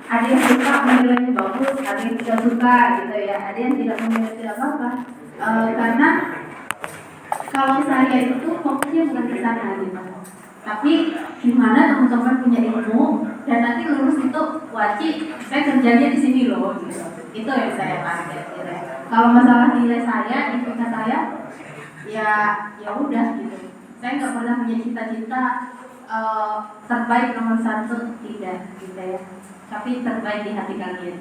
Ada yang suka menilainya bagus, ada yang tidak suka gitu ya, ada yang tidak menilai tidak apa-apa. Karena kalau saya itu fokusnya bukan ke sana gitu. Tapi gimana teman-teman punya ilmu dan nanti lulus itu wajib saya kerjanya di sini loh gitu. Itu yang saya target gitu. Kalau masalah nilai saya, IPK saya ya udah gitu. Saya nggak pernah punya cita-cita terbaik nomor 1, tidak gitu ya. Tapi terbaik di hati kalian.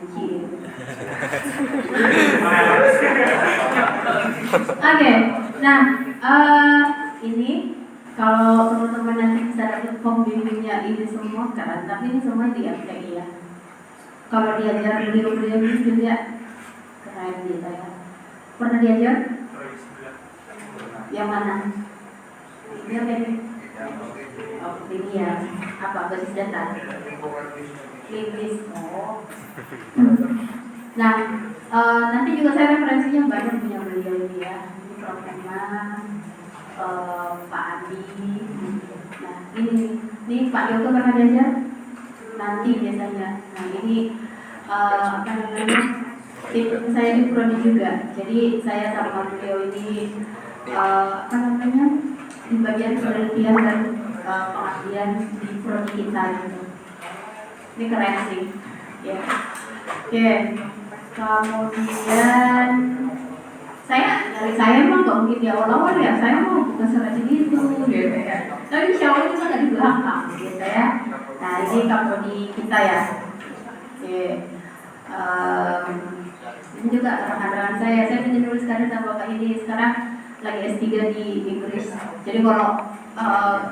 Oke, nah ini kalau teman-teman nanti bisa dapat pembimbingnya ini semua kan, tapi ini semua di FTI ya. Kalau diajar beliau-beliau ini juga keren gitu ya. Pernah diajar? Yang mana? Ini apa ini? Oh, ini ya. Apa basis data? Klinis. Oh. Nah, nanti juga saya referensinya banyak punya beliau ini ya. Ini Prof. Eman, Pak Adi. Nah, ini Pak Yoko pernah diajar? Nanti biasanya. Nah, ini apa namanya? Tim saya di Prodi juga. Jadi saya sama beliau ini apa namanya? Di bagian penelitian dan pengabdian di Prodi kita gitu. Ini keren sih. Ya. Oke. Kemudian saya mah nggak mungkin di awal-awal ya, saya mau bukan sengaja gitu ya. Tapi insya Allah itu nggak di belakang gitu ya. Nah ini Prodi kita ya. Oke. Ini juga rekan-rekan saya menulis sekarang sama Bapak ini sekarang lagi S3 di Inggris. Jadi kalau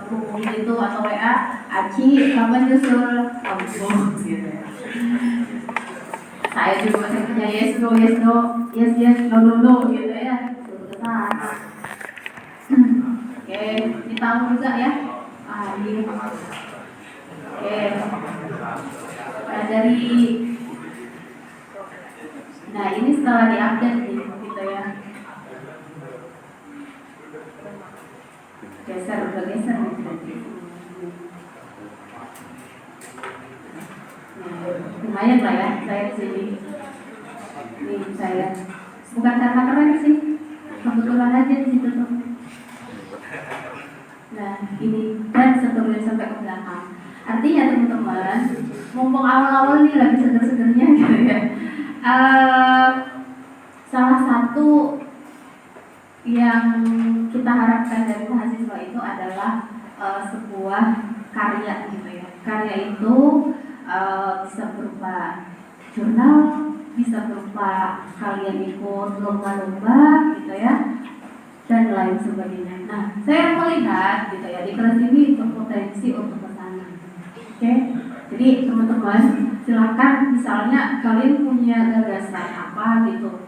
hubungin itu atau WA, Aci kapan nyusul kampung gitu ya. Saya juga masih punya yes no no gitu ya. Oke, ditahu juga ya. Oke. Nah ini setelah diupdate nih gitu ya. Udah geser nih. Lumayan lah ya, saya di sini. Nih saya, bukan karena keren sih, kebetulan aja di situ tuh. Nah ini dan seterusnya sampai ke belakang. Artinya teman-teman, mumpung awal-awal nih lagi seger-segernya gitu ya. Salah satu yang kita harapkan dari mahasiswa itu adalah sebuah karya gitu ya. Karya itu bisa berupa jurnal, bisa berupa kalian ikut lomba-lomba gitu ya, dan lain sebagainya. Nah, saya melihat gitu ya di kelas ini berpotensi untuk ke sana. Oke, jadi teman-teman silakan misalnya kalian punya gagasan apa gitu,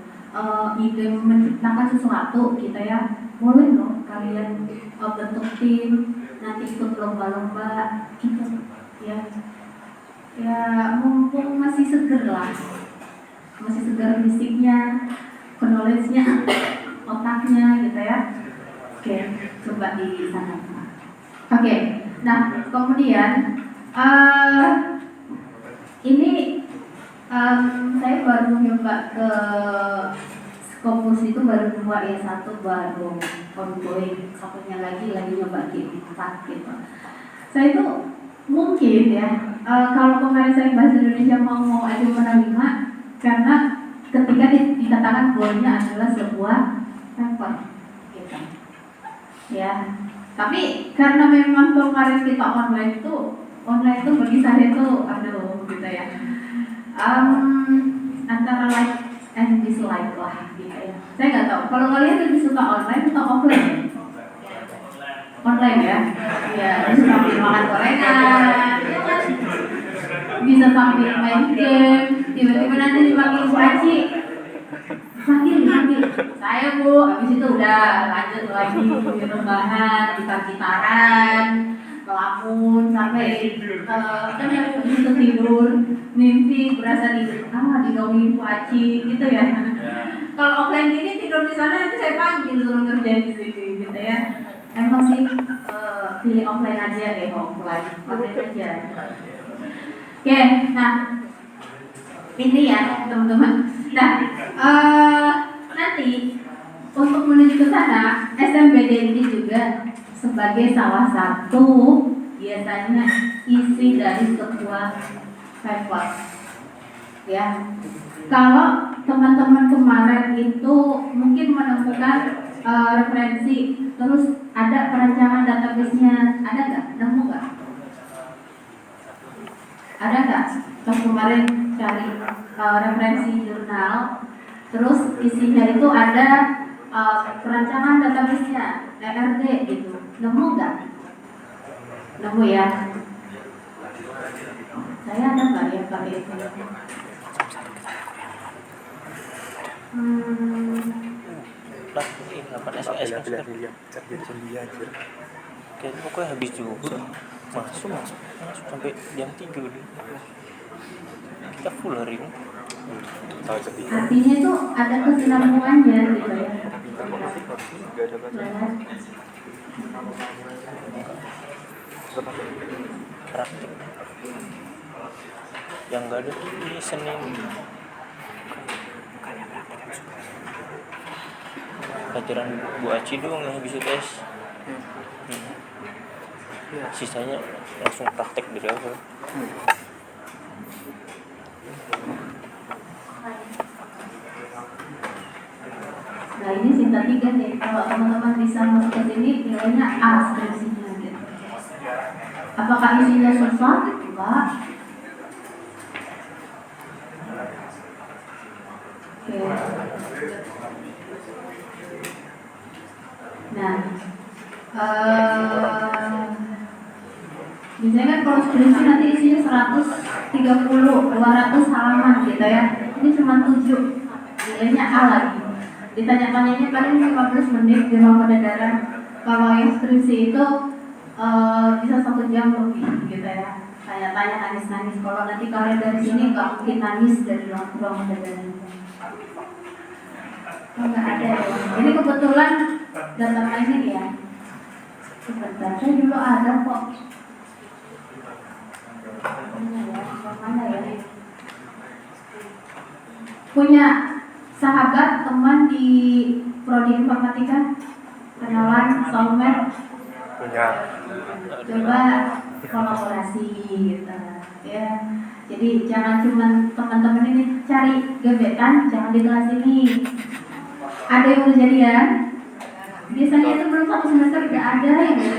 ide menciptakan sesuatu gitu ya, boleh loh kalian bentuk tim, nanti ikut lomba-lomba gitu ya. Ya mumpung masih seger lah, masih segar fisiknya, knowledge-nya, otaknya gitu ya. Oke, coba di sana. Oke, nah kemudian ini saya baru nyoba ke Scopus itu baru 2 ya, 1 baru ongoing, satunya lagi nyoba G4 gitu. Saya itu mungkin ya, kalau kemarin saya bahasa Indonesia mau aja menerima karena ketika dikatakan goalnya adalah sebuah paper gitu. Ya, tapi karena memang kemarin kita online itu bagi saya tuh aduh gitu ya, antara like and dislike lah gitu ya. Saya nggak tahu kalau kalian lebih suka online atau offline. Online ya, ya bisa sambil makan gorengan, bisa sambil main game, tiba-tiba nanti dipanggil Bu Aci, panggil, saya Bu, habis itu udah lanjut lagi rebahan, gitar gitaran, melamun sampai kan yang begitu tidur, mimpi berasa didongeng Bu Aci gitu ya. Kalau offline gini tidur di sana nanti saya panggil suruh ngerjain di sini gitu ya. Emang sih pilih offline aja deh, offline aja. Oke, nah Ini ya teman-teman. Nah, nanti untuk menuju ke sana, SMBD ini juga sebagai salah satu biasanya isi dari sebuah paper. Ya, kalau teman-teman kemarin itu mungkin menemukan referensi, terus ada perancangan database-nya, ada nggak? Nemu nggak? Ada nggak? Pas kemarin cari referensi jurnal, terus isinya itu ada perancangan database-nya, ERD gitu. Nemu nggak? Nemu ya. Saya ada nggak ya pakai itu? Ini 8 SKS kayaknya pokoknya habis juga masuk sampai jam 3 deh. Kita full hari ini. Artinya itu ada kesinambungannya gitu ya. Praktik yang nggak ada ini Senin pelajaran Bu Aci doang yang habis UTS. Sisanya langsung praktek dari awal. Nah ini Sinta 3 nih, kalau teman-teman bisa masuk ke sini nilainya A skripsinya gitu. Apakah isinya susah? Enggak. Oke. Nah, biasanya kan kalau skripsi nanti isinya 130, 200 halaman gitu ya. Ini cuma 7, nilainya A lagi. Ditanya-tanyanya paling 15 menit di ruang kedengaran. Kalau yang skripsi itu bisa 1 jam lebih gitu ya. Tanya-tanya, nangis-nangis. Kalau nanti kalian dari sini nggak mungkin nangis dari ruang kedengaran. Oh, nggak ada ya. Ini kebetulan data mining ya. Sebentar, saya dulu ada kok. Mana ya? Punya sahabat teman di prodi informatika, kenalan software. Punya. Coba kolaborasi gitu ya. Jadi jangan cuma teman-teman ini cari gebetan, jangan di kelas ini. Ada yang udah jadian, biasanya itu belum 1 semester udah ada yang udah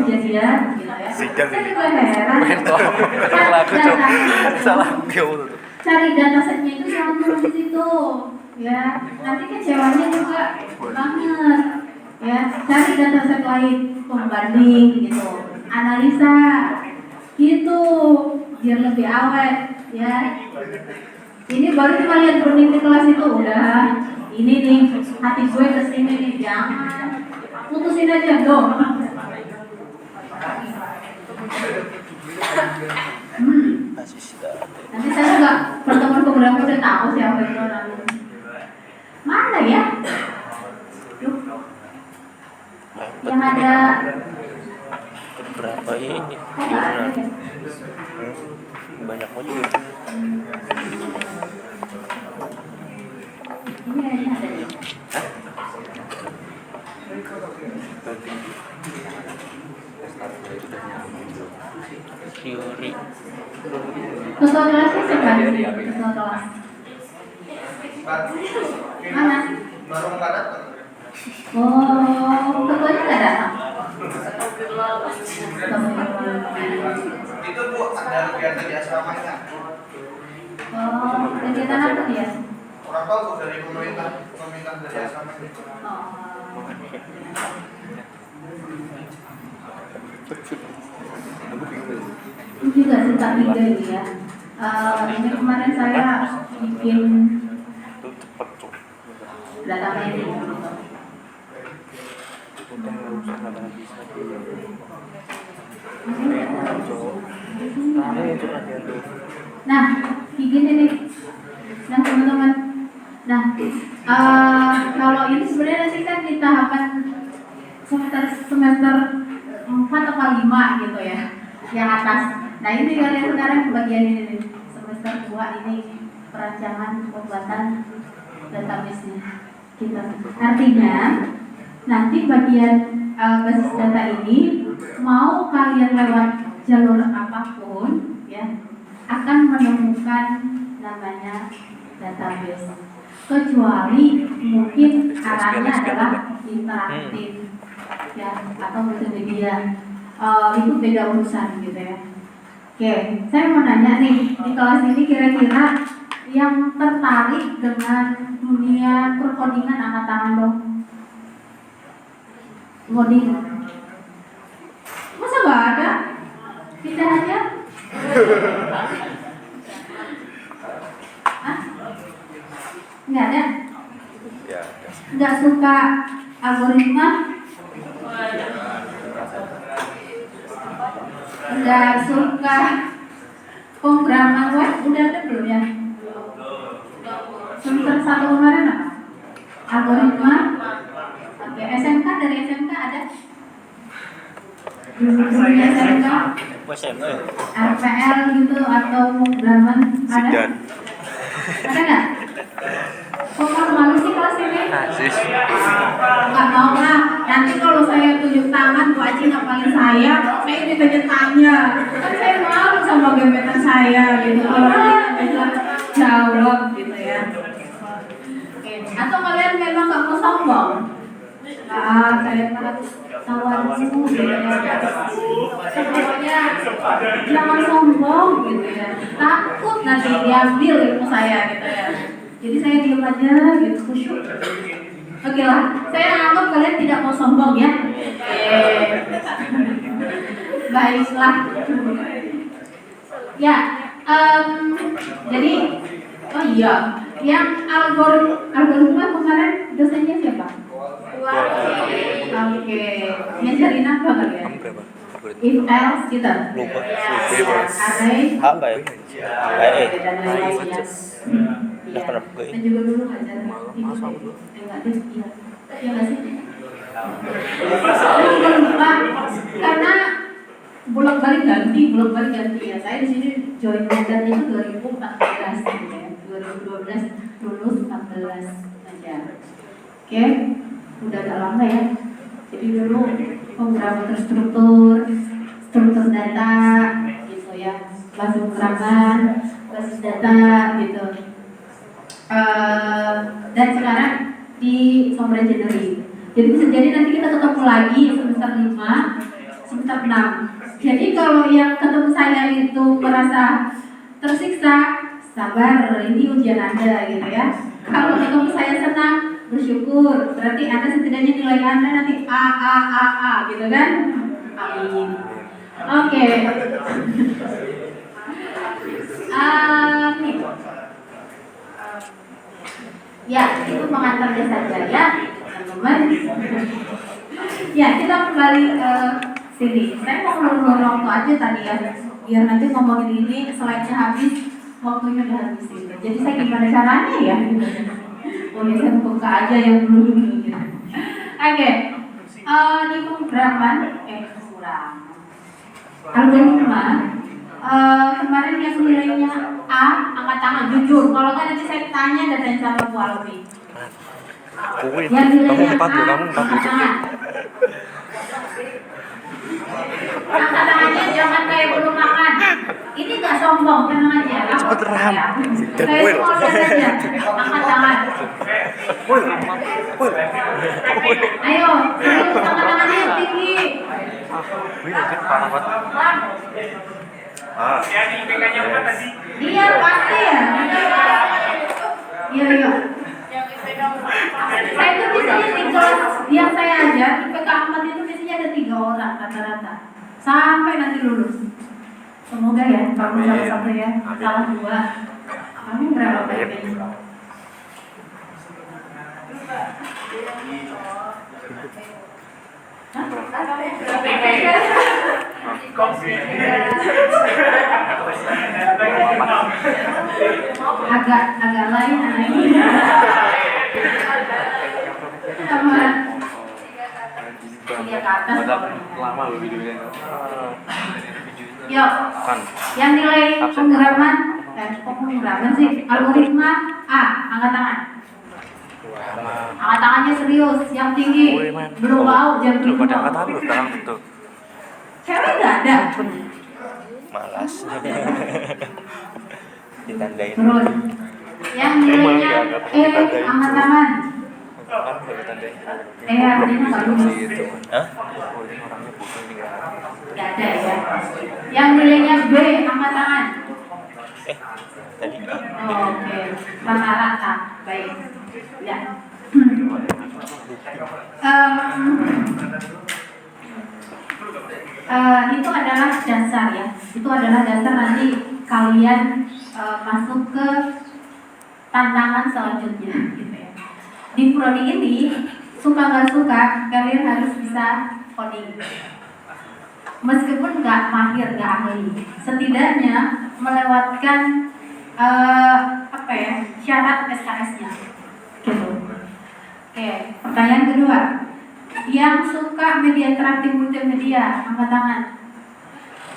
jadian gitu ya. Saya juga heran. Salah Cari datasetnya itu jangan turun di situ, ya. Nanti kecewanya juga banget, ya. Cari dataset lain, pembanding gitu, analisa, gitu, biar lebih awet, ya. Ini baru cuma lihat burning di kelas itu udah. Ini nih, hati gue kesini nih, jangan putusin aja dong. Nanti saya juga pertemuan beberapa udah tahu siapa itu orangnya. Mana ya? Yang ada berapa ini banyak juga. Ini ada ya? Teori Ketua kelasnya siapa? Ketua kelas. Mana? Baru nggak datang. Oh, ketuanya nggak datang. Itu Bu ada kegiatan di asramanya. Oh, kegiatan apa dia? Orang tahu tuh dari pemerintah dari asramanya. Oh. Ini juga Sinta 3 ini ya. Ini kemarin saya bikin data mining gitu. Nah, gini nih, nah teman-teman. Nah, kalau ini sebenarnya nanti kan di tahapan semester 4 atau 5 gitu ya, yang atas. Nah ini kalian sekarang bagian ini nih, semester 2 ini perancangan pembuatan database-nya gitu. Artinya nanti bagian basis data ini mau kalian lewat jalur apapun ya akan menemukan namanya database, kecuali mungkin arahnya adalah interaktif ya atau multimedia. Itu beda urusan gitu ya. Oke, saya mau nanya nih, di kelas ini kira-kira yang tertarik dengan dunia perkodingan angkat tangan dong. Ngoding. Masa gak ada? Pindah aja. Hah? Nggak ada? Nggak suka algoritma? Nggak suka pemrograman web? Udah ada belum ya? Semester 1 kemarin apa? Algoritma? Oke, SMK, dari SMK ada? Dari SMK? RPL gitu atau pemrograman ada? Ada nggak? Kok malu sih kelas ini? Nggak mau lah. Nanti kalau saya tunjuk tangan, Bu Aci ngapalin saya ditanya tanya. Kan saya malu sama gebetan saya gitu. Kalau dia bisa jawab gitu ya. Oke. Atau kalian memang nggak mau sombong? Saya harus tawarmu gitu ya. Pokoknya jangan sombong gitu ya. Takut nanti diambil ilmu saya gitu ya. Jadi saya diam aja gitu, khusyuk. Oke lah, saya anggap kalian tidak mau sombong ya. Baiklah. Ya, jadi oh iya, yang algoritma kemarin dosennya siapa? Oke, ngajarin apa kalian? If else gitu. Lupa. Array. Apa ya? Dan lain-lainnya. Iya. Dan juga dulu ngajar ini. Enggak deh, iya. Iya nggak sih? Lupa karena bolak-balik ganti ya. Saya di sini join ngajar itu 2014 gitu ya. 2012 lulus 14 aja. Oke, udah agak lama ya. Jadi dulu pemrograman terstruktur, struktur data gitu ya, basis pemrograman, basis data gitu. Dan sekarang di software engineering. Jadi bisa jadi nanti kita ketemu lagi semester 5, semester 6. Jadi kalau yang ketemu saya itu merasa tersiksa, sabar, ini ujian Anda gitu ya. Kalau ketemu saya senang, bersyukur, berarti Anda setidaknya nilai Anda nanti A gitu kan? Amin. Oke. Nih. Ya, itu pengantarnya saja ya, teman-teman. Ya, kita kembali sini. Saya mau ngulur-ngulur waktu aja tadi ya, biar nanti ngomongin ini slide-nya habis, waktunya udah habis gitu. Jadi saya gimana caranya ya? Boleh saya buka aja yang dulu gitu. Oke, di pemrograman, algoritma. Kemarin yang nilainya A, angkat tangan, jujur. Kalau nggak nanti saya tanya sama Bu Alwi. Yang nilainya A, angkat tangan. Angkat tangannya jangan kayak belum makan. Ini nggak sombong, tenang aja. Cepet ram. Saya semua saja. Angkat tangan. Ayo, angkat tangannya yang tinggi. Ya di IPK-nya bukan tadi. Iya pasti ya. Iya. Saya tuh biasanya di kelas yang saya ajar IPK 4 itu biasanya ada 3 orang rata-rata sampai nanti lulus. Semoga ya, kalau salah satu ya, salah 2. Kami berapa banyak? agak lain anehnya sama tiga ke atas lama loh videonya. yuk yang nilai pemrograman kok pemrograman sih? Algoritma A, angkat tangan. Angkat tangannya serius, yang tinggi. Belum mau, jangan Lu belum pada mau. angkat tangan lu sekarang tuh. Cewek nggak ada. Malas. Ditandain. Terus, yang nilainya E, angkat tangan. Kan udah ditandain. Artinya nggak lulus. Hah? Nggak ada ya. Yang nilainya B, angkat tangan. Tadi Oke, rata-rata. Baik. Ya. Itu adalah dasar ya. Itu adalah dasar nanti kalian masuk ke tantangan selanjutnya gitu ya. Di prodi ini suka nggak suka kalian harus bisa coding. Meskipun nggak mahir, nggak ahli, setidaknya melewatkan syarat SKS-nya gitu. Oke, pertanyaan kedua, yang suka media interaktif multimedia angkat tangan.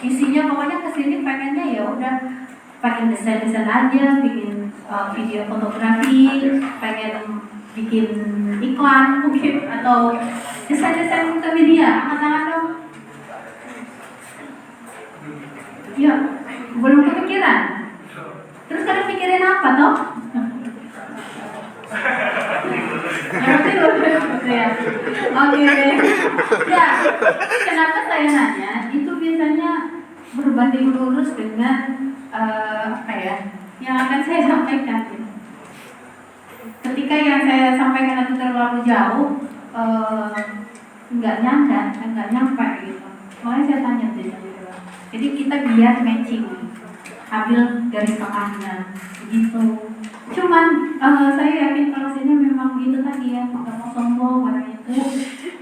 Isinya pokoknya kesini pengennya ya udah pengen desain aja, bikin video fotografi, pengen bikin iklan mungkin atau desain multimedia angkat tangan dong. Ya, belum kepikiran. Terus kalian pikirin apa toh? Ya. Oke deh. Ya, kenapa saya nanya? Itu biasanya berbanding lurus dengan yang akan saya sampaikan. Ketika yang saya sampaikan itu terlalu jauh, nggak nyampe gitu. Makanya saya tanya deh. Jadi kita biar matching, ambil garis tengahnya, begitu. Cuman saya yakin kalau sini memang gitu tadi ya, nggak mau sombong orang itu.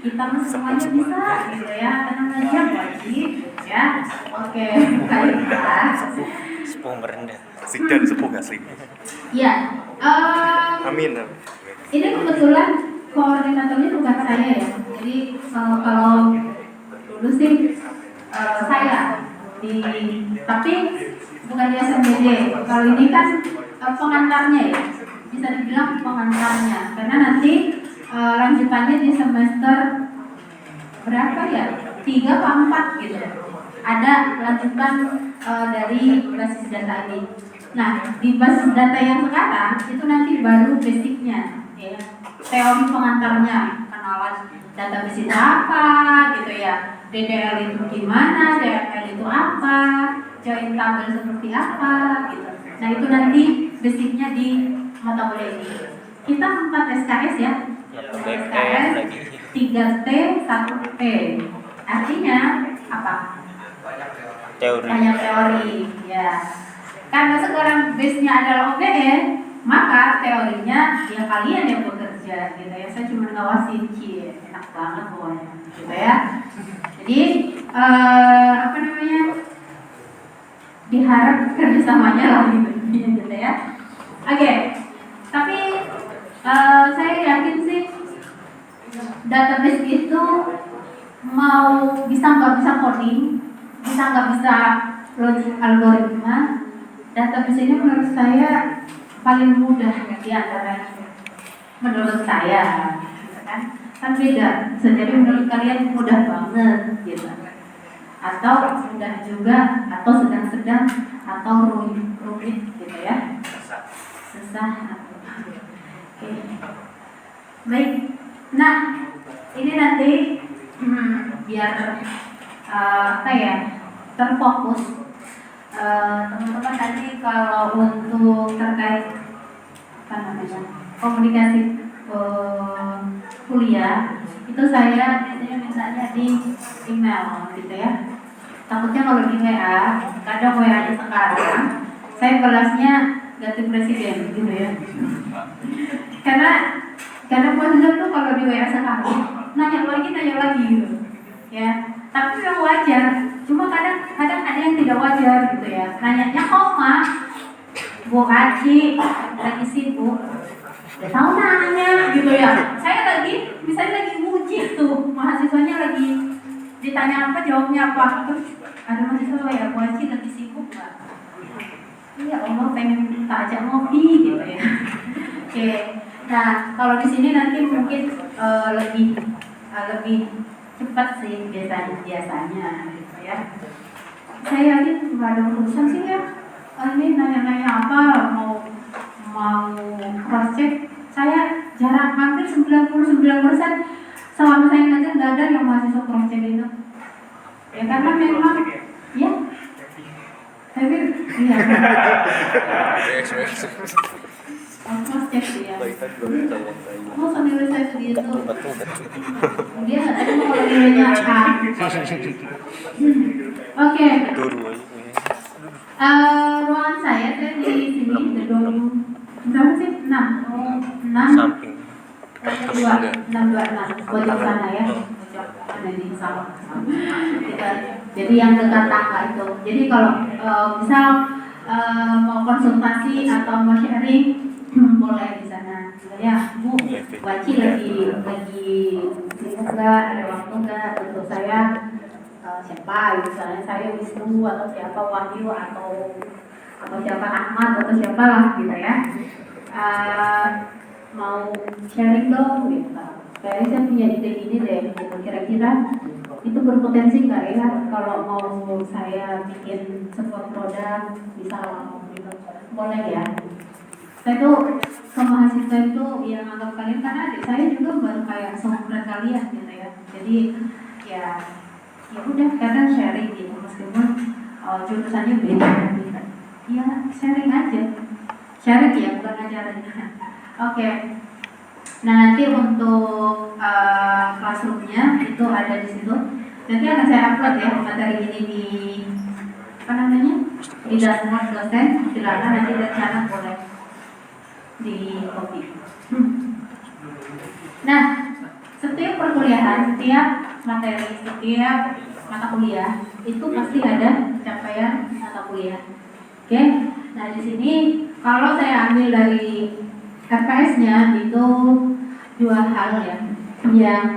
Kita semuanya bisa, gitu ya. Tenang aja, wajib, ya. Oke, baiklah. sepuh merendah. Asik dan sepuh asli. Ya, Amin. ini kebetulan koordinatornya bukan saya ya. Jadi kalau dulu sih saya tapi bukan di SMBD. Kalau ini kan pengantarnya ya, bisa dibilang pengantarnya, karena nanti lanjutannya di semester berapa ya? 3 atau 4 gitu. Ada lanjutan dari basis data ini. Nah, di basis data yang sekarang itu nanti baru basicnya, ya. Teori pengantarnya, kenalan database itu apa, gitu ya. DDL itu gimana, DML itu apa, join tabel seperti apa, gitu. Nah, itu nanti basicnya di mata kuliah ini. Kita 4 SKS ya. SKS 3T 1T. Artinya apa? Teori. Banyak teori, ya. Karena sekarang base-nya adalah OBN, maka teorinya ya kalian yang bekerja, gitu ya. Saya cuma ngawasin, enak banget pokoknya, gitu ya. Jadi diharap kerjasamanya lah gitu ya. Oke, tapi saya yakin sih database itu mau bisa nggak bisa coding, bisa nggak bisa logic algoritma, database ini menurut saya paling mudah di antaranya. Menurut saya, gitu kan beda. Jadi menurut kalian mudah banget, gitu. Atau mudah juga, atau sedang-sedang, atau rumit, gitu ya. Susah. Oke. Baik. Nah, ini nanti biar terfokus. Teman-teman tadi kalau untuk terkait komunikasi kuliah itu saya biasanya mintanya di email gitu ya. Takutnya kalau di WA, kadang WA-nya sekarang saya balasnya ganti presiden gitu ya. Karena mahasiswa tuh kalau di WA sekali nanya lagi gitu ya. Tapi yang wajar, cuma kadang ada yang tidak wajar gitu ya. Nanyanya koma, Bu Haji lagi sibuk, tahu nanya gitu ya. Saya misalnya lagi muji tuh, mahasiswanya lagi ditanya apa, jawabnya apa. Terus ada mahasiswa ya, Bu Haji lagi sibuk nggak? iya Allah pengen tak ajak ngopi gitu ya. Oke, nah kalau di sini nanti mungkin lebih cepat sih biasanya gitu ya. Saya yakin nggak ada urusan sih ya. Ini nanya-nanya apa mau cross check. Saya jarang, hampir 99% selama saya ngajar nggak ada yang mahasiswa cross check itu. Ya karena memang ya. Tapi iya. Cross check dia. Mau nilai saya segitu. Dia nggak tahu kalau nilainya A. Oke. Ruangan saya di sini gedung berapa sih? 6 samping 626 pojok sana ya, pojok ada di salon. Jadi yang dekat tangga itu. Jadi kalau misal mau konsultasi atau mau sharing boleh di sana. Ya, Bu, Waci lagi sibuk nggak, ada waktu nggak untuk saya siapa, misalnya saya Wisnu atau siapa Wahyu atau siapa Ahmad atau siapa lah gitu ya. Mau sharing dong gitu. Kayaknya saya punya ide ini deh, gitu. Kira-kira itu berpotensi nggak ya kalau mau saya bikin sebuah produk bisa gitu. Boleh ya. Saya tuh ke mahasiswa itu yang anggap kalian karena adik saya juga baru kayak seumuran kalian gitu ya. Jadi ya udah kadang sharing gitu meskipun jurusannya beda gitu. Ya sharing aja. Sharing ya bukan ngajarin. Oke. Nah nanti untuk classroomnya itu ada di situ. Nanti akan saya upload ya materi ini di apa namanya di dashboard dosen. Silakan nanti dari sana boleh di copy. Nah setiap perkuliahan, setiap materi, setiap mata kuliah itu pasti ada capaian mata kuliah. Oke. Nah di sini kalau saya ambil dari RKS-nya itu dua hal ya yang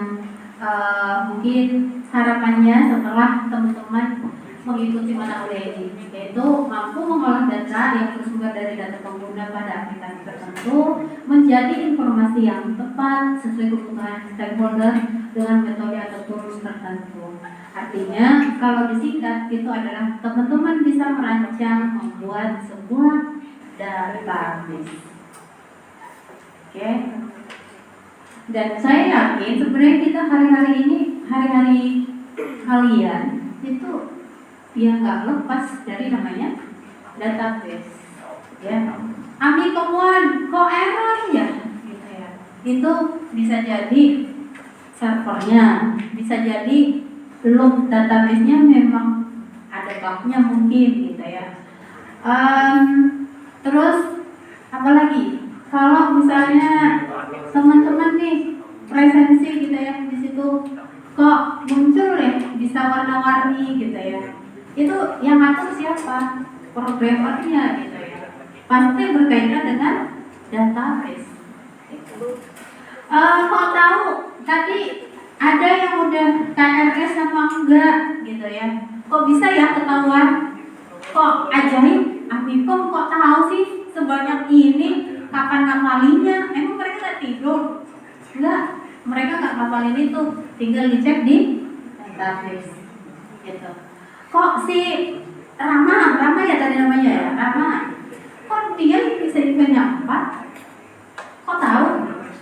mungkin harapannya setelah teman-teman mengikuti mata kuliah ini, yaitu mampu mengolah data yang bersumber dari data pengguna pada aplikasi tertentu menjadi informasi yang tepat sesuai kebutuhan stakeholder dengan metode atau tools tertentu. Artinya kalau disingkat itu adalah teman-teman bisa merancang membuat sebuah database. Oke. Dan saya yakin sebenarnya kita hari-hari kalian itu ya nggak lepas dari namanya database. Ya. Ami temuan kok error ya, gitu ya. Itu bisa jadi servernya, bisa jadi belum database-nya memang ada bug-nya mungkin gitu ya. Terus apalagi kalau misalnya teman-teman nih presensi gitu ya di situ kok muncul ya bisa warna-warni gitu ya, itu yang ngatur siapa? Programmernya gitu ya, pasti berkaitan dengan database. Kok tahu tadi ada yang udah KRS sama enggak gitu ya, kok bisa ya ketahuan? Kok ajaib, Amikom kok tahu sih sebanyak ini? Kapan ngapalinya? Emang mereka nggak tidur? Enggak, mereka nggak ngapalin itu, tinggal dicek di database gitu. Kok si Rama ya tadi namanya ya, Rama, kok dia bisa IPnya 4? Kok tahu?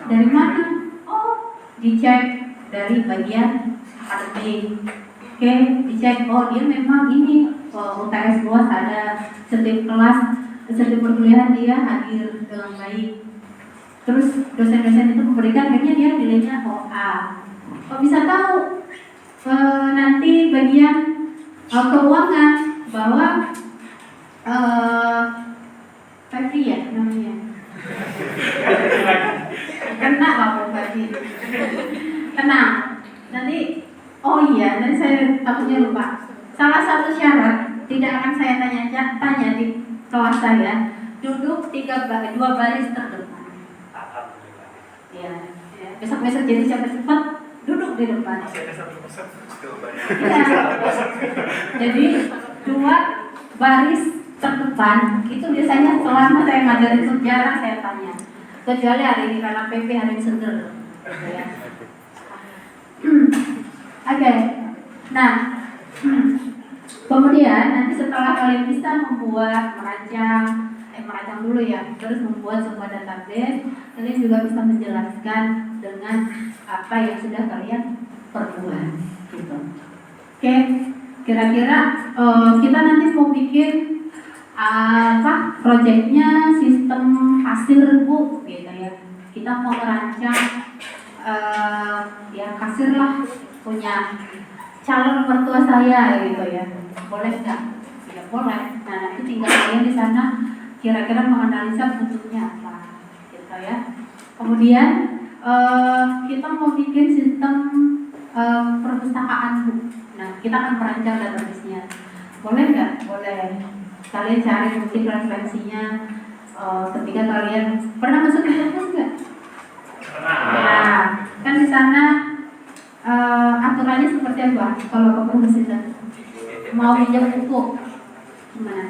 Dari mana? Oh, dicek dari bagian akademik. Oke, dicek, oh dia memang ini UTS bos ada setiap kelas, setiap perkuliahan dia hadir dengan baik. Terus dosen-dosen itu memberikan, akhirnya dia nilainya A. Kok bisa tahu? Nanti bagian keuangan bahwa Febri ya namanya. Kena lah Bu Febri. Tenang. Nanti oh iya, nanti saya takutnya lupa. Salah satu syarat tidak akan saya tanya di kelas saya, duduk 2 baris terdepan. Ya, besok-besok jadi siapa cepat duduk di depan. Ya. Jadi 2 baris terdepan itu biasanya selama saya ngajarin sejarah saya tanya, kecuali hari ini karena PP hari ini seger. Ya. Oke. Nah, kemudian nanti setelah kalian bisa merancang dulu ya, terus membuat sebuah database, kalian juga bisa menjelaskan dengan apa yang sudah kalian perbuat, gitu. Oke, kira-kira kita nanti mau bikin proyeknya sistem kasir Bu, gitu ya. Kita mau merancang ya kasir lah, punya calon mertua saya gitu ya, boleh nggak? Ya boleh. Nah nanti tinggal kalian di sana kira-kira menganalisa bentuknya apa, gitu ya. Kemudian kita mau bikin sistem perpustakaan Bu. Nah kita akan merancang database-nya, boleh nggak? Boleh. Kalian cari mungkin referensinya ketika kalian pernah masuk ke kampus nggak? Nah kan di sana aturannya seperti apa? Kalau ke perpus itu mau pinjam buku gimana?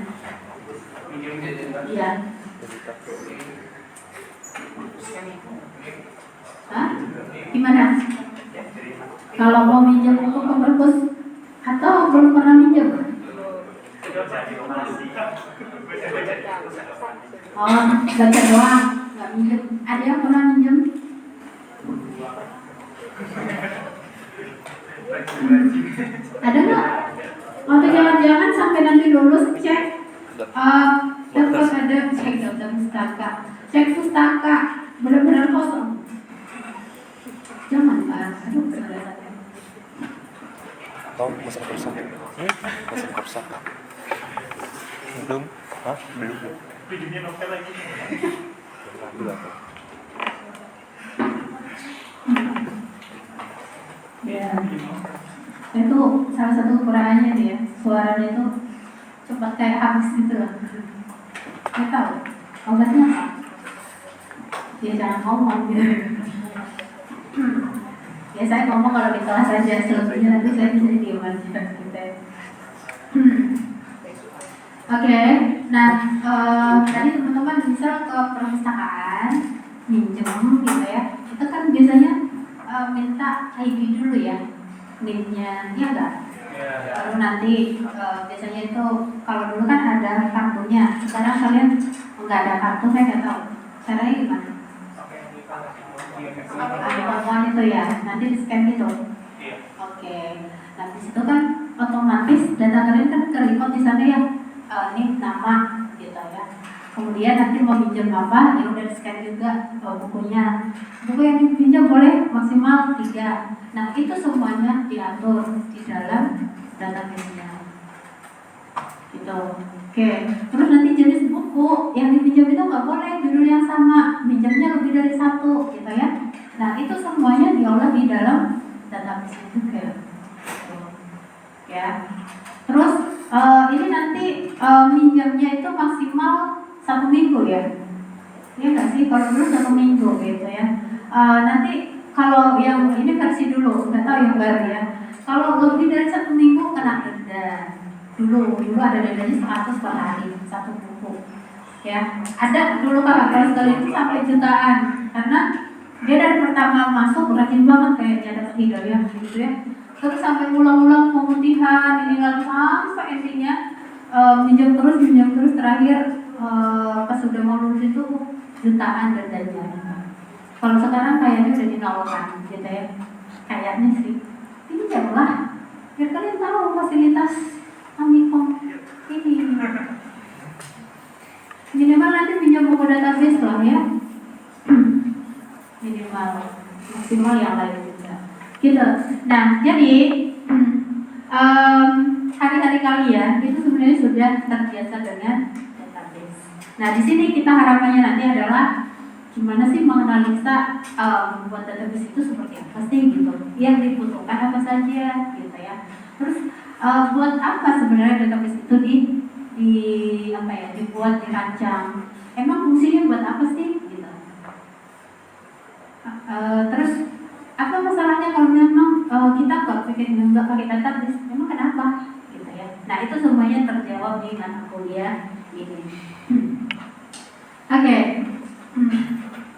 Iya. Hah? Gimana? Kalau mau minjem buku ke perpus atau belum pernah minjem? Oh, baca doang, nggak minjem. Ada yang pernah minjem? Ada nggak? Atau jangan-jangan sampai nanti lulus cek dapat ada cek daftar pustaka, cek pustaka benar-benar kosong. Jangan Pak, aduh salah. Atau masa persaka? Masa persaka? Belum? Hah? Belum. Pinjamnya novel lagi. Ya, itu salah satu kekurangannya dia, suaranya itu cepat kayak habis gitu loh. Nggak tahu obatnya apa? Dia jangan ngomong gitu. Ya saya ngomong kalau di kelas saja, selebihnya nanti saya bisa diam aja gitu. Oke, nah tadi teman-teman bisa ke perpustakaan minjem gitu ya. Itu kan biasanya minta ID dulu ya, NIM-nya, ya enggak? Lalu nanti biasanya itu kalau dulu kan ada kartunya, sekarang kalian nggak ada kartu, saya nggak tahu caranya gimana. Ada bantuan itu ya, nanti di scan gitu. Oke, nah di situ kan otomatis data kalian kan terlihat di sana ya, ini nama gitu ya. Kemudian nanti mau pinjam apa, ya udah di scan juga bukunya. Buku yang dipinjam boleh maksimal 3. Nah itu semuanya diatur di dalam database-nya. Gitu. Oke. Terus nanti jenis buku yang dipinjam itu nggak boleh judul yang sama, pinjamnya lebih dari 1, gitu ya. Nah itu semuanya diolah di dalam database juga. Ya. Terus ini nanti minjamnya itu maksimal 1 minggu ya. Iya nggak sih? Kalau dulu 1 minggu gitu ya. Nanti kalau yang ini versi dulu, nggak tahu yang baru ya. Kalau lebih dari 1 minggu kena denda. Dulu ada dendanya 100 per hari 1 buku. Ya, ada dulu kalau sekali itu sampai jutaan karena dia dari pertama masuk rajin banget kayaknya dapat hidayah gitu ya. Terus sampai ulang-ulang pemutihan ini lalu sampai endingnya minjam terus terakhir pas sudah mau lulus itu jutaan dendanya. Kalau sekarang kayaknya udah dinolkan gitu ya, kayaknya sih. Ini janganlah, biar kalian tahu fasilitas Amikom ini. Minimal nanti pinjam buku database lah ya. Minimal, maksimal yang lain juga. Gitu. Nah, jadi hari-hari kalian itu sebenarnya sudah terbiasa dengan database. Nah, di sini kita harapannya nanti adalah gimana sih menganalisa membuat database itu seperti apa sih gitu, yang dibutuhkan apa saja gitu ya. Terus buat apa sebenarnya database itu dibuat, dirancang, emang fungsinya buat apa sih gitu. Terus apa masalahnya kalau memang kita nggak pakai database, memang kenapa gitu ya. Nah itu semuanya terjawab di mata kuliah Ini. Oke.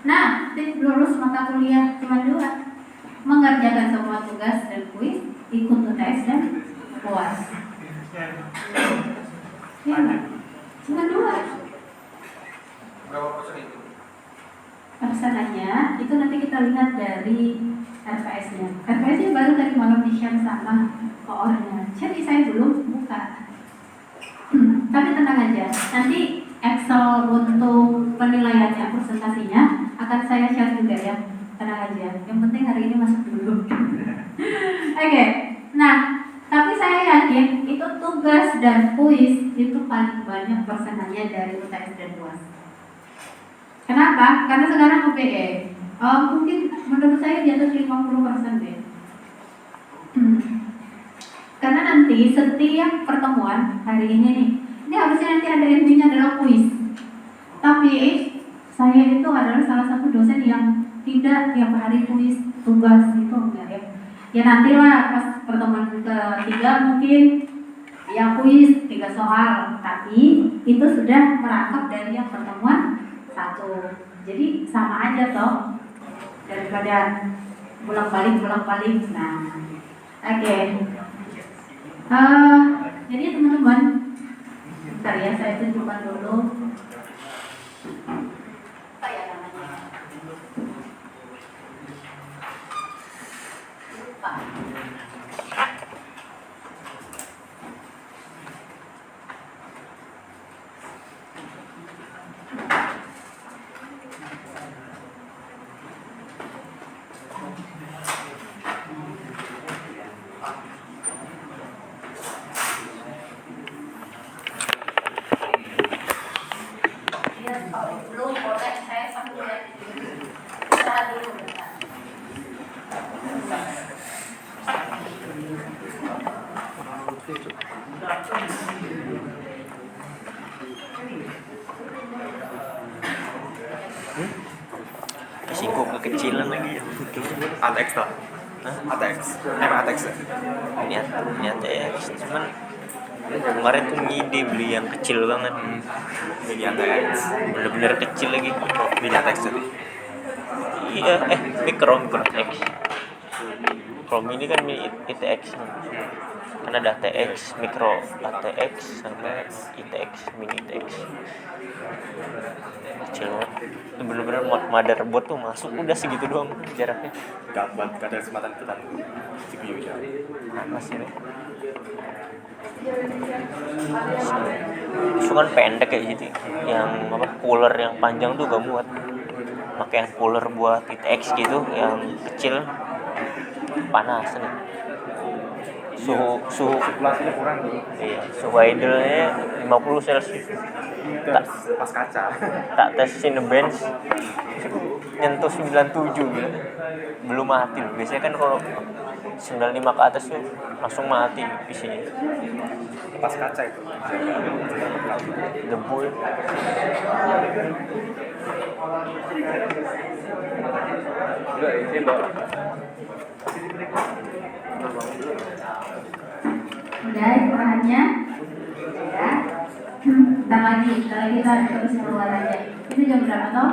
Nah, tips lulus mata kuliah cuma 2. Mengerjakan semua tugas dan kuis, ikut UTS dan UAS. Ya, cuma 2. Berapa persen itu? Persenannya itu nanti kita lihat dari RPS-nya. RPS-nya baru tadi malam di-share sama koornya. Jadi saya belum buka. Tapi tenang aja, nanti Excel untuk penilaiannya, presentasinya akan saya share juga ya. Tenang aja, yang penting hari ini masuk dulu. Oke, nah tapi saya yakin itu tugas dan kuis itu paling banyak persenannya dari UTS dan UAS. Kenapa? Karena sekarang UPE mungkin menurut saya di atas 50% deh. Karena nanti setiap pertemuan hari ini harusnya nanti ada intinya adalah kuis. Tapi saya itu adalah salah satu dosen yang tidak tiap hari kuis tugas itu enggak ya. Ya nantilah pas pertemuan ketiga mungkin ya kuis 3 soal, tapi itu sudah merangkap dari yang pertemuan 1. Jadi sama aja toh daripada bolak-balik. Nah, oke. Jadi teman-teman, bentar ya saya tunjukkan dulu. Apa ya namanya? Lupa. Belum boleh saya sambil lihat dulu. Usaha dulu bentar. Singkong kekecilan lagi ya. ATX lah. ATX. ATX. Ini ATX, cuman kemarin tuh ngide beli yang kecil banget. Mini ATX. Bener-bener kecil lagi. Mini ATX tadi. Iya, micro ATX. Kalau mini kan mini ITX. Kan ada ATX, micro ATX sama ITX, mini ITX. Kecil banget. Itu bener-bener motherboard tuh masuk udah segitu doang jaraknya. Gak ada kesempatan kita CPU-nya. Masih nih. Itu kan pendek kayak gitu. Yang apa cooler yang panjang tuh gak muat. Pakai yang cooler buat ITX gitu, yang kecil panas nih. Suhu Sirkulasinya kurang tuh. iya, suhu idle-nya 50 Celcius. Pas kaca. Tak tes Cinebench nyentuh 97 gitu. Belum mati loh. Biasanya kan kalau 95 ke atas tuh langsung mati PC-nya. Pas kaca itu. Debu ya. Udah, ini bawa. Udah istirahatnya ya. Bentar lagi kita terus keluar aja. Ini jam berapa toh?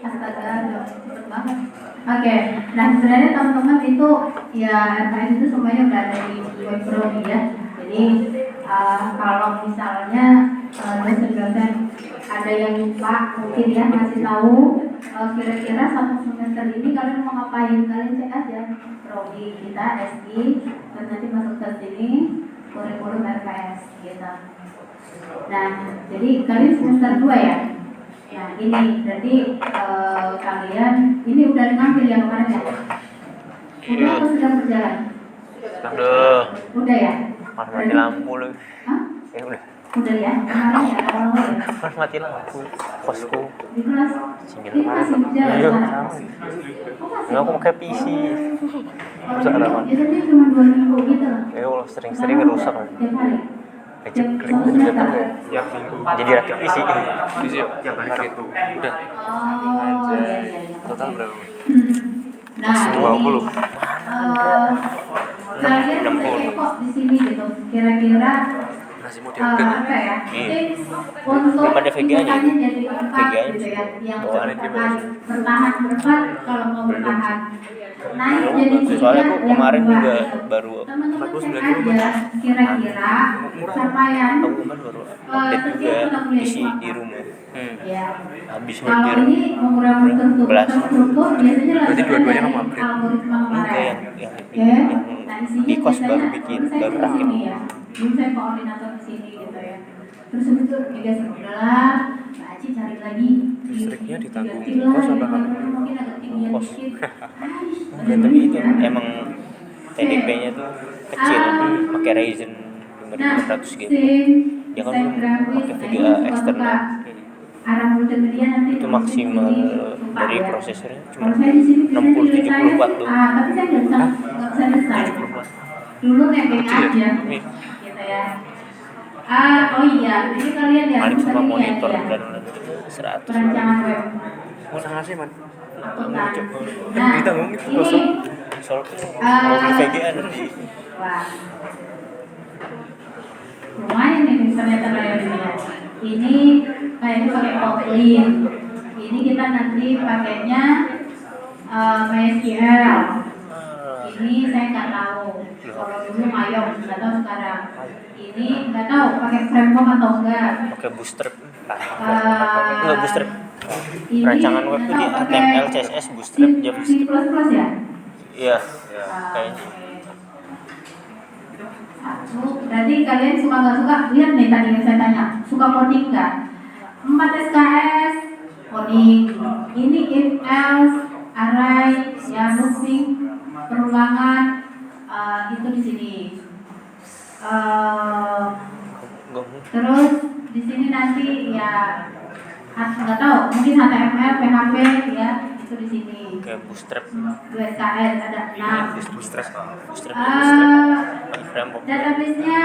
Astaga, cepet banget. Oke, nah sebenarnya teman-teman itu ya RKS itu semuanya udah ada di web Prodi ya. Jadi kalau misalnya dosen-dosen ada yang lupa mungkin ya ngasih tahu kira-kira 1 semester ini kalian mau ngapain, kalian cek aja Prodi kita SI dan nanti masuk ke sini kurikulum RKS gitu. Nah jadi kalian semester 2 ya. Nah ini berarti kalian ini udah ngambil yang kemarin ya? Udah atau sudah berjalan? Udah ya? Mas mati lampu loh. Hah? Ya udah. Udah ya? Kemarin ya? Awal-awal ya? Mas mati lampu. Kosku. Di kelas? Ini masih berjalan Iya. sekarang? Nggak aku pakai PC. Kalau biasanya cuma 2 minggu gitu loh. Ya Allah sering-sering rusak. Tiap hari? Klik Yang minggu. jadi rakit PC. Isi yang hari itu. Udah. Oh, iya. Total berapa? Nah, 20. kalian cek kok di sini gitu. Kira-kira masih mau diupgrade. apa ya? Iya. Tips untuk Belum ada VGA-nya. tingkatannya jadi empat VGA-nya gitu ya, yang bawaannya bertahan berempat kalau mau bertahan. Naik jadi tiga, Soalnya aku yang kemarin dua, juga gitu. baru Teman-teman 49 cek aja kira-kira capaian aku kan baru update juga isi di rumah. ya. Habis Kalau mikir ini mengurangi terstruktur biasanya Berarti langsung dua-duanya dari kamu upgrade? algoritma enggak kemarin. yang Nah, isinya di kos baru biasanya, bikin, saya baru di rakit. sini ya. Dulu saya koordinator di sini gitu ya. Terus habis itu ya guys, udahlah, Mbak Aci cari lagi. Listriknya ditanggung Diganti lah, kos apa kamu? mungkin agak tinggian Kos. dikit. Ya, tapi itu emang TDP-nya tuh kecil, pakai Ryzen 5500 gitu. Ya kan belum pakai VGA eksternal. Arah multimedia nanti Itu maksimal lupa dari ya. prosessornya Kalau cuma saya di sini biasanya 60 nilai saya, 70 watt tuh. tapi saya nggak bisa decide. 70 watt. Dulu nebeng Kecil ya? aja, Iya. gitu ya. Oh iya, jadi kalian lihat Paling cuma tadi monitor ya, dan 100. perancangan web. Mau sangat sih man. Akuntan. Kan ditanggung itu ini kosong. Soalnya mau beli VGA nanti. wah, lumayan nih ternyata layarnya. Ini kayaknya pakai Kotlin. Ini kita nanti pakainya MySQL. Ini saya nggak tahu. Kalau dulu Mayong, nggak tahu sekarang. Ini nggak tahu pakai framework atau enggak. Pakai Bootstrap. Eh, Enggak Bootstrap. Ini Rancangan web tuh di nggak tahu HTML, pakai CSS, Bootstrap, C++ JavaScript. ya? Iya, Ah, kayaknya. Satu, berarti kalian suka nggak suka? Lihat nih tadi yang saya tanya, suka coding nggak? 4 SKS, coding. Ini if else, array, ya looping, perulangan, itu di sini. Enggak mungkin. Terus di sini nanti ya nggak tahu, mungkin HTML, PHP ya itu di sini. Kayak Bootstrap. 2 SKS ada 6. Bootstrap. Bootstrap. Eh, Pakai framework. database-nya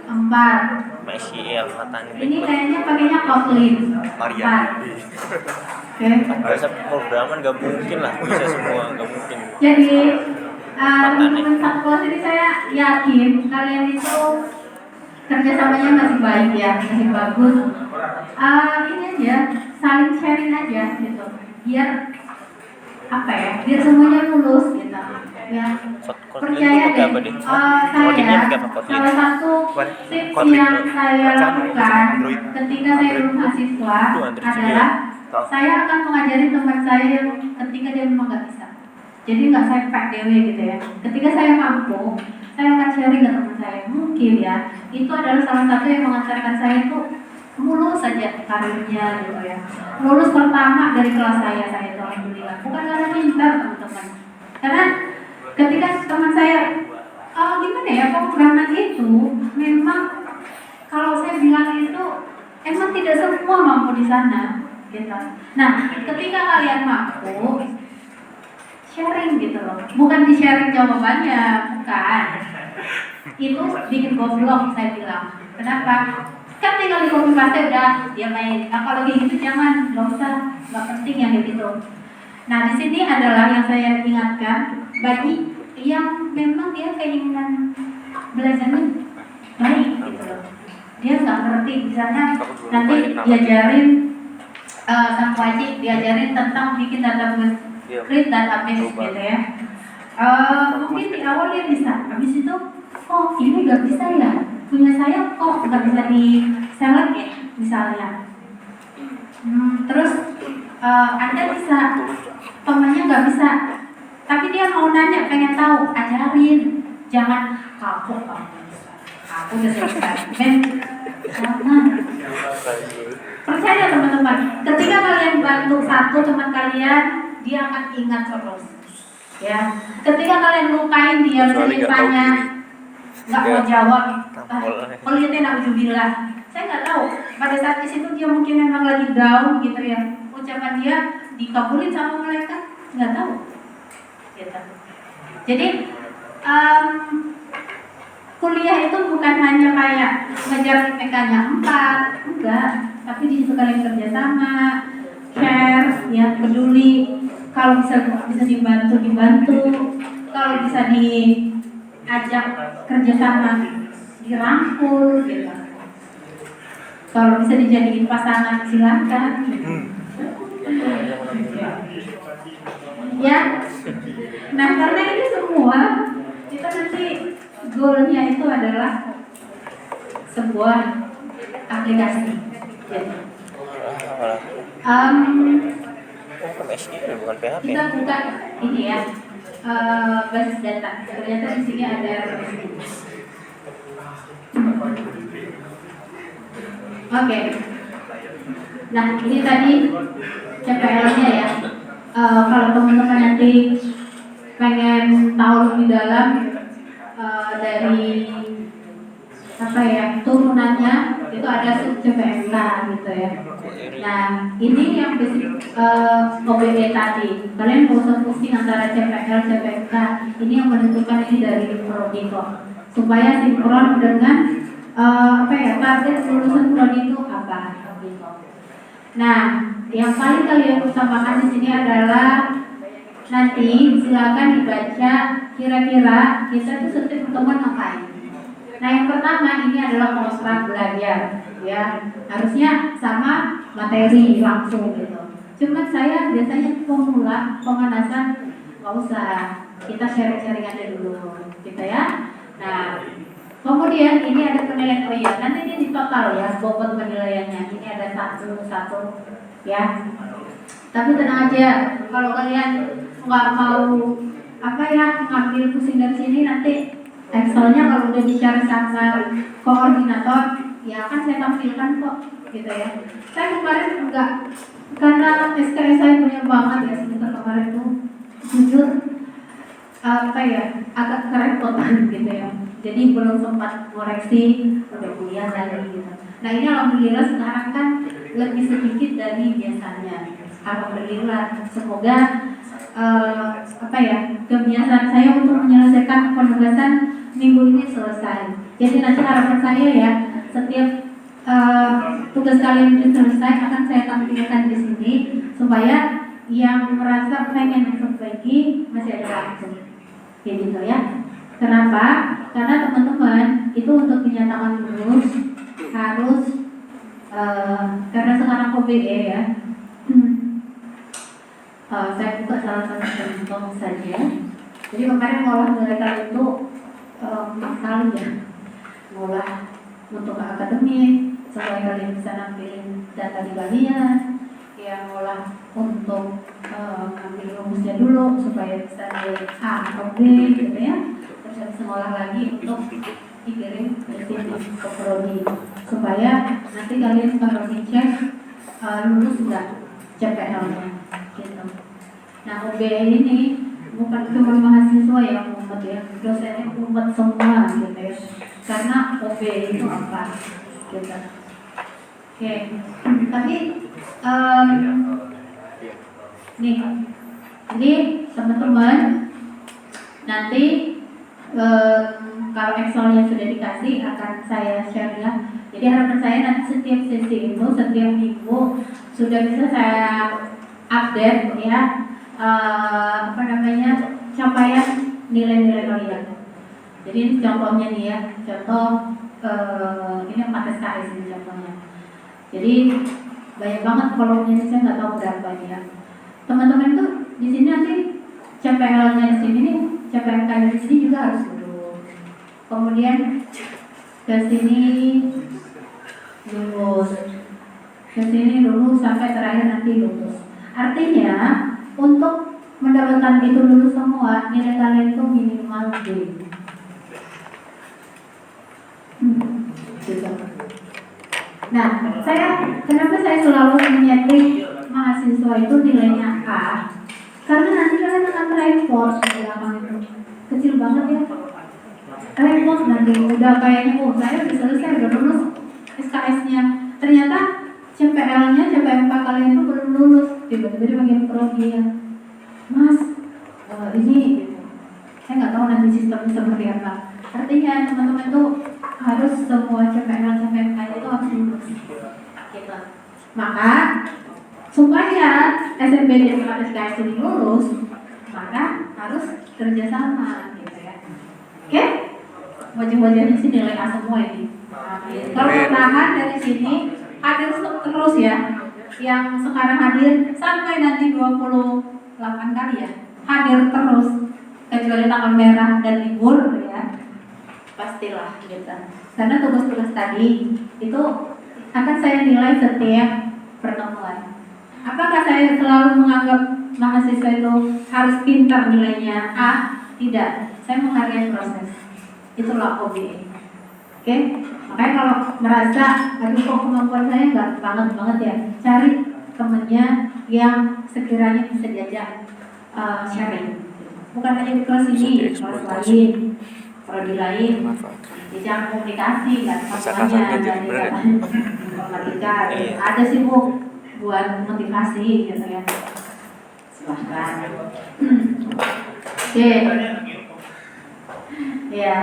4. MySQL, Matan. Ini kayaknya pakainya Kotlin. Maria. 4. Oke. Bahasa pemrograman nggak mungkin lah bisa semua, nggak mungkin. Jadi teman-teman satu kelas ini saya yakin kalian itu kerjasamanya masih baik ya, masih bagus. Ini aja, saling sharing aja gitu. Biar apa ya? Biar semuanya lulus gitu. Ya. Kotlin itu Percaya pakai deh, apa deh? Codingnya saya pakai apa Kotlin? salah satu tips yang saya lakukan ketika saya dulu mahasiswa Itu Android juga adalah ya? saya akan mengajari teman saya yang ketika dia memang nggak bisa. Jadi nggak saya pack dewe gitu ya. Ketika saya mampu, saya akan sharing ke teman saya. Mungkin ya, itu adalah salah satu yang mengantarkan saya itu mulus saja karirnya gitu ya. Lulus pertama dari kelas saya itu alhamdulillah. Bukan karena pintar teman-teman. Karena ketika teman saya, gimana ya, pemrograman itu memang kalau saya bilang itu emang tidak semua mampu di sana, gitu. Nah, ketika kalian mampu, sharing gitu loh, bukan di sharing jawabannya, bukan. Itu bikin goblok saya bilang. Kenapa? Kan tinggal di copy paste udah dia main. Apalagi gitu jangan, nggak usah, nggak penting yang gitu. Nah di sini adalah yang saya ingatkan bagi yang memang dia keinginan belajarnya baik gitu loh. Dia nggak ngerti, misalnya nanti diajarin sang wajib diajarin tentang bikin database, create database gitu ya. Mungkin di awal dia bisa, habis itu oh ini nggak bisa ya, punya saya kok nggak bisa di select ya misalnya. Terus Anda bisa, temannya nggak bisa, tapi dia mau nanya, pengen tahu, ajarin, jangan kamu bisa, aku udah selesai, jangan. Percaya teman-teman, ketika kalian bantu satu teman kalian, dia akan ingat terus. Ya, ketika kalian lupain dia misalnya tanya, nggak mau jawab, pelitnya nauzubillah. Saya nggak tahu, pada saat di situ dia mungkin memang lagi down gitu ya, ucapan dia dikabulin sama malaikat, nggak tahu. Gitu. Jadi kuliah itu bukan hanya kayak ngejar IPK-nya 4, enggak, tapi di situ kalian kerjasama, share, ya peduli. Kalau bisa dibantu, kalau bisa diajak kerjasama, dirangkul gitu. Kalau bisa dijadiin pasangan silahkan. Ya. Nah karena ini semua kita nanti goalnya itu adalah sebuah aplikasi. Jadi, Bukan SQL, bukan PHP. kita buka ini ya basis data. Ternyata di sini ada Oke. Nah ini tadi CPL-nya ya. Kalau teman-teman nanti pengen tahu lebih dalam dari apa ya turunannya itu ada sub CPMK gitu ya. Nah ini yang basic OBE tadi. Kalian gak usah pusing antara CPL CPMK. Ini yang menentukan ini dari prodi kok. Supaya sinkron dengan apa ya target lulusan prodi itu apa gitu. Nah yang paling kalian utamakan di sini adalah nanti silakan dibaca kira-kira kita tuh setiap pertemuan ngapain. Nah yang pertama ini adalah kontrak belajar ya, harusnya sama materi langsung gitu. Cuman saya biasanya pemula pemanasan nggak usah, kita sharing-sharing aja dulu gitu ya. Nah kemudian ini ada penilaian, oh iya nanti ini di total ya bobot penilaiannya, ini ada satu ya. Tapi tenang aja, kalau kalian nggak mau apa ya ngambil pusing dari sini, nanti Excelnya kalau udah bicara sama koordinator ya kan saya tampilkan kok gitu ya. Saya kemarin enggak, karena SKS saya banyak banget ya semester kemarin tuh jujur apa ya agak kerepotan gitu ya. Jadi belum sempat koreksi, udah kuliah lagi gitu. Nah ini alhamdulillah sekarang kan lebih sedikit dari biasanya. Alhamdulillah, semoga apa ya kebiasaan saya untuk menyelesaikan penugasan minggu ini selesai. Jadi nanti harapan saya ya setiap tugas kalian ini selesai akan saya tampilkan di sini supaya yang merasa pengen memperbaiki masih ada waktu. Kayak gitu ya. Kenapa? Karena teman-teman itu untuk dinyatakan lulus harus karena sekarang OBE ya. Saya buka salah satu contoh saja. Jadi kemarin ngolah nilai kalian itu 4 kali ya, ngolah untuk akademik supaya kalian bisa nampilin data di kalian, yang ngolah untuk ngambil rumusnya dulu supaya bisa nilai A atau B gitu ya. Terus habis ngolah lagi untuk dikirim ke sini ke prodi supaya nanti kalian kalau dicek lulus nggak CPL-nya gitu. Nah OBE ini bukan cuma mahasiswa yang umat ya, dosennya umat semua gitu ya. Karena OBE itu apa gitu. Oke, tapi nih, jadi teman-teman nanti kalau Excelnya sudah dikasih akan saya share ya. Jadi harapan saya nanti setiap sesi itu setiap minggu sudah bisa saya update ya apa namanya capaian nilai-nilai kalian. Jadi ini contohnya nih ya, contoh ini 4 SKS ini contohnya. Jadi banyak banget kolomnya, saya nggak tahu berapa ya. Teman-teman tuh di sini nanti CPL-nya di sini nih, CPMK di sini juga harus lulus. Kemudian ke sini lulus, ke sini lulus sampai terakhir nanti lulus. Artinya untuk mendapatkan itu lulus semua nilai kalian itu minimal D. Nah, kenapa saya selalu menyetting mahasiswa itu nilainya A? Karena nanti kalian akan repot di belakang itu, kecil banget ya. Repot nanti udah kayaknya saya udah selesai, udah lulus SKS-nya. Ternyata CPL-nya, CPMK kalian itu belum lulus. Tiba-tiba bagian prodi ya, Mas, ini saya nggak tahu nanti sistemnya seperti apa. Artinya teman-teman tuh harus semua CPL, CPMK itu harus lulus. Gitu. Maka supaya SMPD dan SKS ini lulus, maka harus kerjasama, gitu ya. Oke? Wajib-wajibnya sih nilai A semua ini. Kalau bertahan dari sini hadir terus ya. Yang sekarang hadir sampai nanti 28 kali ya. Hadir terus kecuali tanggal merah dan libur ya. Pastilah gitu. Karena tugas-tugas tadi itu akan saya nilai setiap pertemuan. Apakah saya selalu menganggap mahasiswa itu harus pintar nilainya A? Tidak. Saya menghargai proses. Itulah hobi. Oke? Makanya kalau merasa aduh kok kemampuan saya nggak banget ya, cari temennya yang sekiranya bisa diajak sharing. Bukan hanya di kelas ini, kelas lain, prodi lain, jangan komunikasi, nggak semuanya dari informatika. Ada sih Bu buat motivasi gitu ya. Silahkan. Oke. Ya,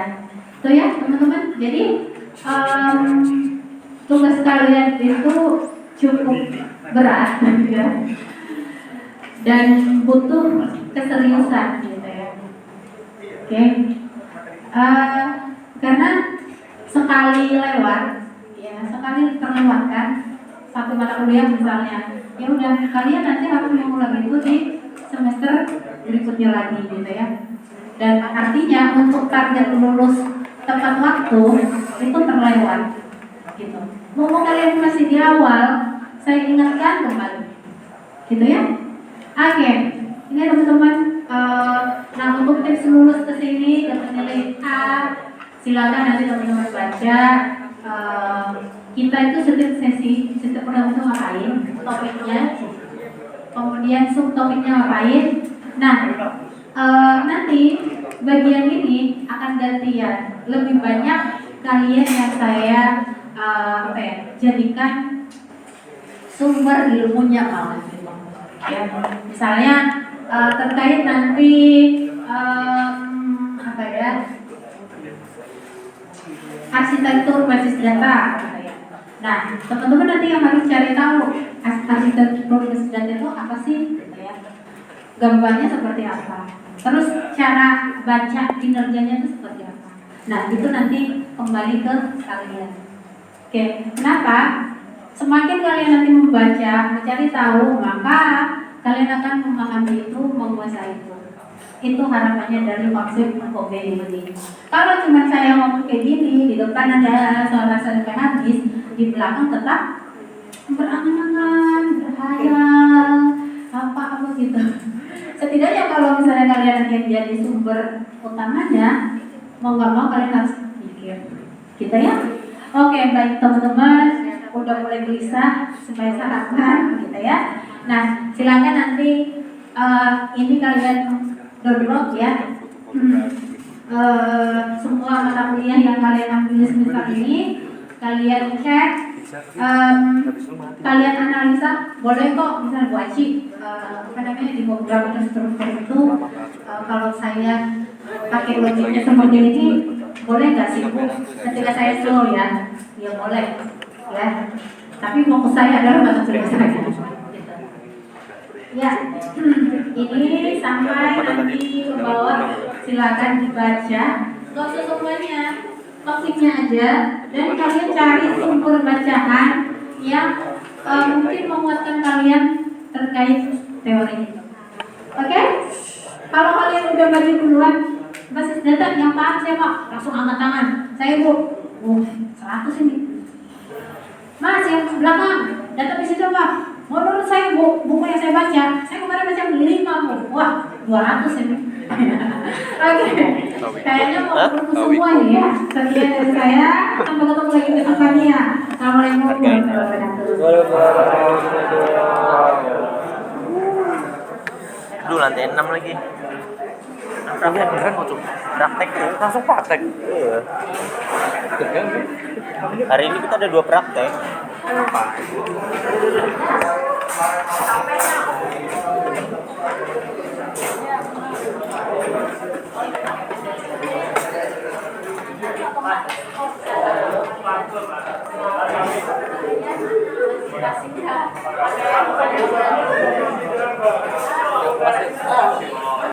itu ya teman-teman. Jadi tugas kalian itu cukup berat ya, dan butuh keseriusan gitu ya. Oke. Karena sekali lewat, ya sekali terlewatkan satu mata kuliah misalnya, ya udah kalian nanti harus mengulang itu di semester berikutnya lagi gitu ya. Dan artinya untuk target lulus tepat waktu itu terlewat gitu. Mau kalian masih di awal, saya ingatkan kembali gitu ya. Oke, ini teman-teman, nah untuk tips lulus ke sini dapat nilai A, silakan nanti teman-teman baca. Kita itu setiap sesi, setiap program itu ngapain, topiknya, kemudian subtopiknya ngapain. Nah, nanti bagian ini akan gantian. Lebih banyak kalian yang saya jadikan sumber ilmunya malah gitu. Ya, misalnya terkait nanti arsitektur basis data. Nah, teman-teman nanti yang harus cari tahu arsitektur basis data itu apa sih, gitu ya. Gambarnya seperti apa, terus cara baca kinerjanya itu seperti apa. Nah, itu nanti kembali ke kalian. Oke, kenapa? Semakin kalian nanti membaca, mencari tahu, maka kalian akan memahami itu, menguasai itu. Itu harapannya dari konsep OBI ini. Kalau cuma saya ngomong kayak gini, di depan ada suara sampai habis, di belakang tetap berangan-angan, berhayal, apa gitu. Setidaknya kalau misalnya kalian yang jadi sumber utamanya, mau nggak mau kalian harus mikir, gitu ya. Oke, baik teman-teman, udah mulai gelisah supaya sarapan, gitu ya. Nah, silakan nanti ini kalian download ya. Semua mata kuliah yang kalian ambil semester ini, kalian cek, kalian analisa. Boleh kok, misalnya Bu Aci, di beberapa struktur itu, kalau saya pakai logiknya seperti ini, boleh nggak sih Bu? Ketika saya slow ya, ya boleh ya. Tapi fokus saya adalah mata kuliah saya. Ya, ini sampai nanti ke bawah, silakan dibaca. Gak usah semuanya, topiknya aja, dan kalian cari sumber bacaan yang mungkin menguatkan kalian terkait teori. Oke? Kalau kalian udah baca duluan, basis data yang paham saya Pak, langsung angkat tangan. Saya Bu, 100 ini. Mas yang belakang, data di situ Pak. Menurut saya buku yang saya baca, saya kemarin baca 5 Bu. Wah, 200 ini. Oke, kayaknya mau ketemu semua nih ya. Sekian dari saya, sampai ketemu lagi besok pagi ya. Assalamualaikum warahmatullahi wabarakatuh. Aduh, lantai 6 lagi. Beneran mau coba Praktek tuh. langsung praktek. Iya. Hari ini kita ada 2 praktek. Terima kasih.